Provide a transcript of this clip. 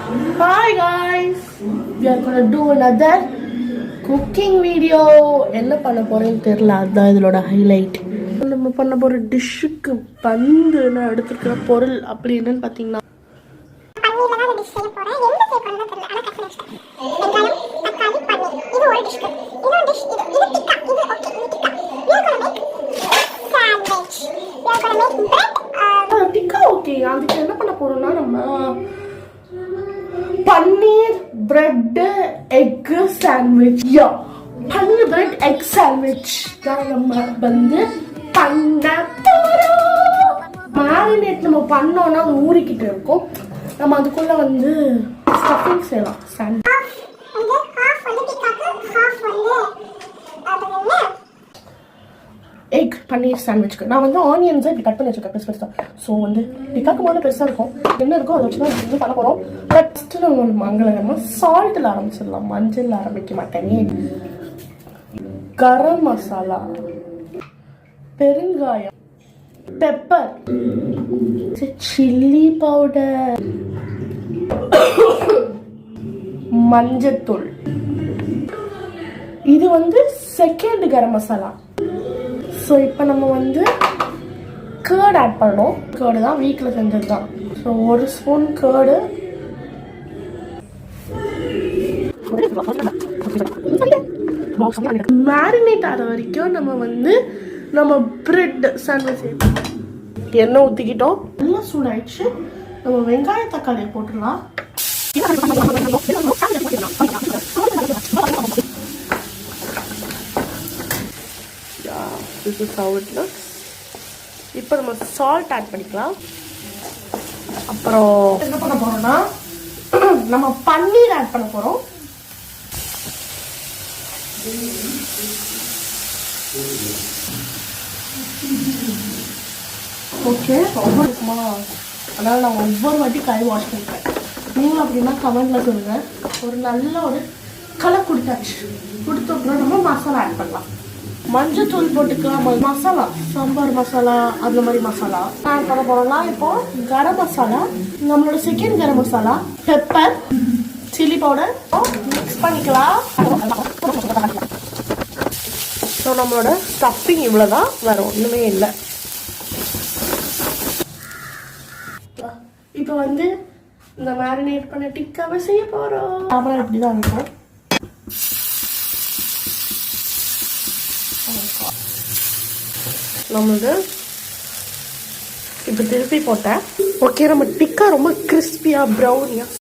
Hi guys, we are gonna do another cooking video. என்ன பண்ண போறேன்னு தெரியல, அதான் இதோட ஹைலைட். நம்ம பண்ண போற டிஷ்ஷுக்கு வந்து நான் எடுத்துக்கிற பொருள் அப்படி என்னன்னு பார்த்தீங்கன்னா டிக்கா. ஓகே, அதுக்கு என்ன பண்ண போறோம்னா நம்ம பன்னீர் பிரெட் எக் சாண்ட்விச். பன்னீர் பிரெட் எக் சாண்ட்விச் தான் நம்ம வந்து பண்ண போறோம். மேரினேட் நம்ம பண்ணோம்னா ஊறிக்கிட்டு இருக்கும். நம்ம அதுக்குள்ள வந்து ஸ்டஃபிங் செய்யலாம். சாண்ட்விச் எக் பன்னீர் சாண்ட்விச்க்கு நான் வந்து ஆனியன்ஸை இப்படி கட் பண்ணி வச்சுருக்கேன் பெருசாக. ஸோ வந்து டிக்காக்கு முதல்ல பெருசாக இருக்கும், என்ன இருக்கோ அதை வச்சு தான் வந்து பண்ண போகிறோம். ஃபஸ்ட்டு நம்ம மங்களகரமாக சால்ட்டில் ஆரம்பிச்சிடலாம். மஞ்சள் ஆரம்பிக்க மாட்டேங்க. கரம் மசாலா, பெருங்காயம், பெப்பர், சில்லி பவுடர், மஞ்சத்தூள். இது வந்து செகண்ட் கரம் மசாலா. ஸோ இப்போ நம்ம வந்து கேர்டு ஆட் பண்ணணும். கேர்டு தான் வீட்டில் செஞ்சது தான். ஸோ 1 ஸ்பூன் கேர்டு, மேரினேட் ஆகிற வரைக்கும் நம்ம வந்து நம்ம பிரெட் சாண்ட்விச் எண்ணெய் ஊற்றிக்கிட்டோம். நல்லா சூடாயிடுச்சு. நம்ம வெங்காய தக்காளியை போட்டுடலாம். This is how it looks. இப்போ நம்ம சால்ட் ஆட் பண்ணிக்கலாம். அப்புறம் என்ன பண்ண போறோம்னா நம்ம பன்னீர் ஆட் பண்ண போறோம். ஓகே, ஒவ்வொருக்குமா அதனால நான் ஒவ்வொரு வாட்டி கை வாஷ் பண்ணிப்பேன். நீங்களும் அப்படின்னா கமெண்ட்ல சொல்லுங்க. ஒரு நல்ல ஒரு கலர் கொடுத்தாச்சு. கொடுத்த அப்புறம் நம்ம மசாலா ஆட் பண்ணலாம். மஞ்சத்தூள் போட்டுக்கலாம். மசாலா, சாம்பார் மசாலா, அந்த மாதிரி மசாலா ஆட் பண்ண போறோம்னா இப்போ கரம் மசாலா, நம்மளோட second garam masala, pepper, chilli powder mix பண்ணிக்கலாம். ஸோ நம்மளோட ஸ்டஃபிங் இவ்வளோதான், வேற ஒன்றுமே இல்லை. இப்போ வந்து இந்த மேரினேட் பண்ண டிக்காவை செய்ய போகிறோம். அப்புறம் இப்படி தான் இருக்கும். நம்மளுக்கு இப்போ திருப்பி போட்டேன். ஓகே, நம்ம டிக்கா ரொம்ப கிறிஸ்பியாக ப்ரௌனியாக